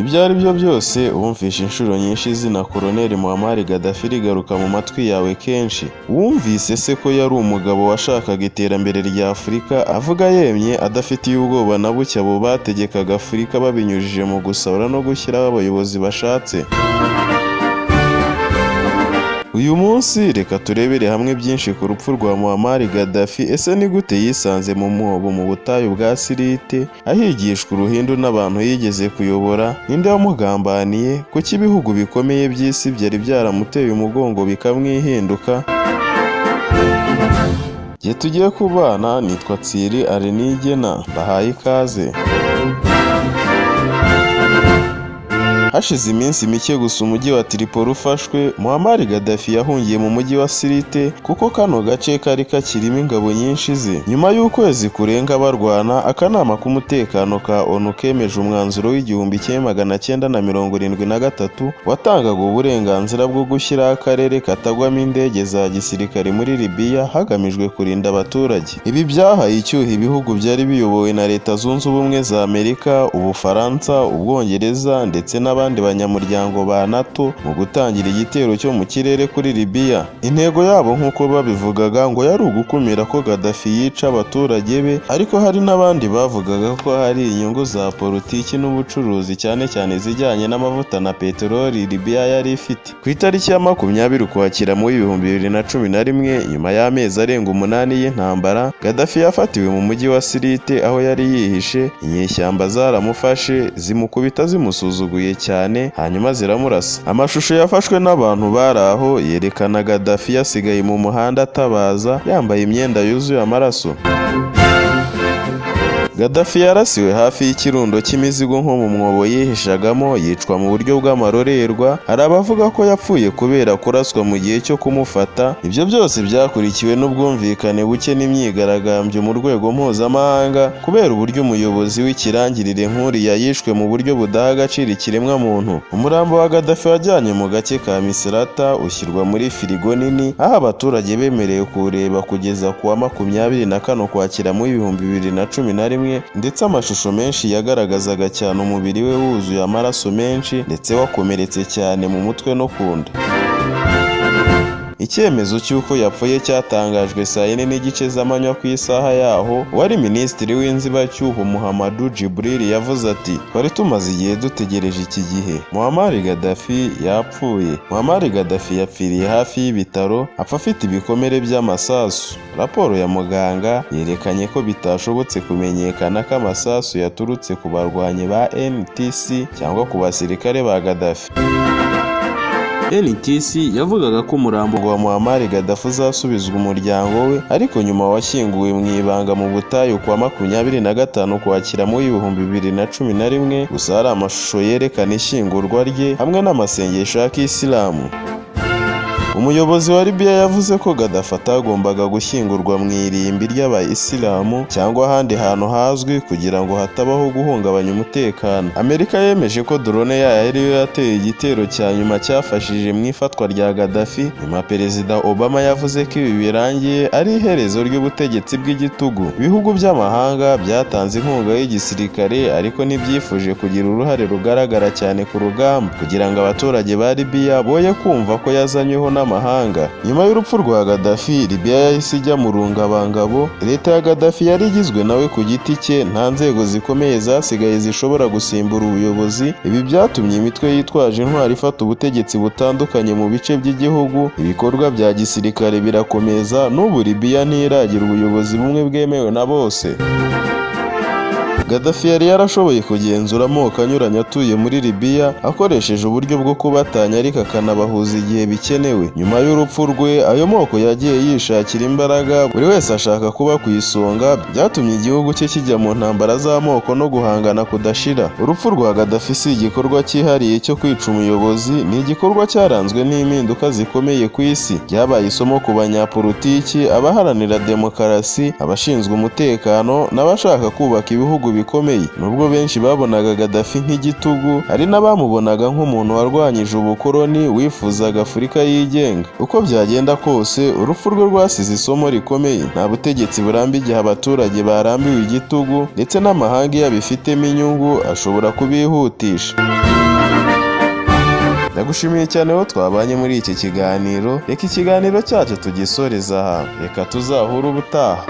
ibyo ari byo byose wumvishe inshuro nyinshi izina Colonel Muammar Gaddafi rigaruka mu matwi yawe kenshi. Wumvise se ko yari umugabo washakaga iterambere rya Afurika, avuga yemye adafitiye ubwoba na buke abo bategekaga Afurika babinyujije mu gusahura no gushyiraho abayobozi bashatse. Uyu munsi reka turebere hamwe byinshi ku rupfu rwa Muammar Gaddafi. Ese ni gute yisanze mu mwobo mu butayu bwa Sirte ahigishwa uruhindu n'abantu yigeze kuyobora? Ninde wamugambaniye? Kuki ibihugu bikomeye by'isi byari byaramuteye umugongo bikamwihinduka? Jye tugiye kubana, nitwa Thierry Arenigena, bahaye ikaze. Hashize iminsi mike gusa umujyi wa Tripoli ufashwe, Muammar Gaddafi yahungiye mu mujyi wa Sirte kuko kano gace kari kakirimo ingabo nyinshi ze. Nyuma y'ukwezi kurenga barwana, akanama k'umutekano ka ONU kemeje umwanzuro w'1973 watangaga uburenganzira bwo gushyiraho akarere katagwamo indege za gisirikare muri Libya hagamijwe kurinda abaturage. Ibi byahaye icyuho ibihugu byari biyobowe na Leta Zunze Ubumwe za Amerika, Ubufaransa, Ubwongereza ndetse n'abandi banyamuryango ba NATO mu gutangira igitero cyo mu kirere kuri Libya. Intego yabo nk'uko babivugaga ngo yari ugukumira ko Gaddafi yica abaturage be, ariko hari n'abandi bavugaga ko hari inyungu za politiki n'ubucuruzi cyane cyane zijyanye n'amavuta na peteroli Libya yari ifite. Ku itariki ya 20 Ukwakira mu 2011, nyuma y'amezi arenga 8 y'intambara, Gaddafi yafatiwe mu mujyi wa Sirte aho yari yihishe. Inyeshyamba zaramufashe zimukubita zimusuzuguye cyane, hanyuma ziramurasa. Amashusho yafashwe n'abantu bari aho yerekana Gaddafi yasigaye mu muhanda atabaza, yambaye imyenda yuzuye amaraso. Gaddafi yarasiwe hafi y'ikirundo cy'imizigo nko mu mwobo yihishagamo, yicwa mu buryo bw'amarorerwa. Hari abavuga ko yapfuye kubera kuraswa mu gihe cyo kumufata. Ibyo byose byakurikiwe n'ubwumvikane buke n'imyigaragambyo mu rwego mpuzamahanga kubera uburyo umuyobozi w'ikirangirire nk'uriya yishwe mu buryo budaha agaciro ikiremwamuntu. Umurambo wa Gaddafi wajyanye mu gace ka Misrata ushyirwa muri firigo nini, aho abaturage bemerewe kuwureba kugeza ku wa 24 Ukwakira mu 2011, ndetse amashusho menshi yagaragazaga cyane umubiri we wuzuye amaraso menshi ndetse wakomeretse cyane mu mutwe no ku nda. Icyemezo cy'uko yapfuye cyatangajwe saa 4:30 z'amanywa ku isaha yaho. Wari minisitiri w'inzibacyuho Muhammadu Jibril yavuze ati, twari tumaze igihe dutegereje iki gihe. Muammar Gaddafi yapfuye. Muammar Gaddafi yapfiriye hafi y'ibitaro, apfa afite ibikomere by'amasasu. Raporo ya muganga yerekanye ko bitashobotse kumenyekana ko amasasu yaturutse ku barwanyi ba NTC cyangwa ku basirikare ba Gaddafi. NTC yavugaga ko umurambo wa Muammar Gaddafi uzasubizwa umuryango we, ariko nyuma washyinguwe mu ibanga mu butayu kwa 25 Ukwakira mu 2011. Gusa hari amashusho yerekana ishyingurwa rye hamwe n'amasengesho ya Kisilamu. Umuyobozi wa Libya yavuze ko Gaddafi atagombaga gushyingurwa mu irimbi ry'abayisilamu cyangwa ahandi hantu hazwi kugira ngo hatabaho guhungabanya umutekano. Amerika yemeje ko drone yayo ariyo yateye igitero cya nyuma cyafashije mu ifatwa rya Gaddafi. Nyuma Perezida Obama yavuze ko ibi birangiye ari iherezo ry'ubutegetsi bw'igitugu. Ibihugu by'amahanga byatanze inkunga y'igisirikare ariko ntibyifuje kugira uruhare rugaragara cyane ku rugamba kugira ngo abaturage ba Libya boye kumva ko yazanyweho n'amahanga. Nyuma y'urupfu rwa Gaddafi, Libya yahise ijya mu rungabangabo. Leta ya Gaddafi yari igizwe nawe ku giti cye, nta nzego zikomeye zasigaye zishobora gusimbura ubuyobozi. Ibi byatumye imitwe yitwaje intwari ifata ubutegetsi butandukanye mu bice by'igihugu. Ibikorwa bya gisirikare birakomeza, n'ubu Libya ntiragira ubuyobozi bumwe bwemewe na bose. Gaddafi yari yarashoboye kugenzura amoko anyuranye atuye muri Libya akoresheje uburyo bwo kubatanya ariko akanabahuza igihe bikenewe. Nyuma y'urupfu rwe, ayo moko yagiye yishakira imbaraga, buri wese ashaka kuba ku isonga. Byatumye igihugu cye kijya mu ntambara z'amoko no guhangana kudashira. Urupfu rwa Gaddafi si igikorwa cyihariye cyo kwica umuyobozi, ni igikorwa cyaranzwe n'impinduka zikomeye ku isi. Byabaye isomo ku banyapolitiki, abaharanira demokarasi, abashinzwe umutekano n'abashaka kubaka ibihugu bikomeye. Nubwo benshi babonaga Gaddafi nk'igitugu, hari n'abamubonaga nk'umuntu warwanyije ubukoloni wifuzaga Afurika yigenga. Uko byagenda kose, urupfu rwe rwasize isomo rikomeye. Nta butegetsi buramba igihe abaturage barambiwe igitugu, ndetse n'amahanga iyo abifitemo inyungu ashobora kubihutisha. Ndagushimiye cyane aho twabanye muri iki kiganiro. Reka ikiganiro cyacu tugisoreza aha. Reka tuzahure ubutaha.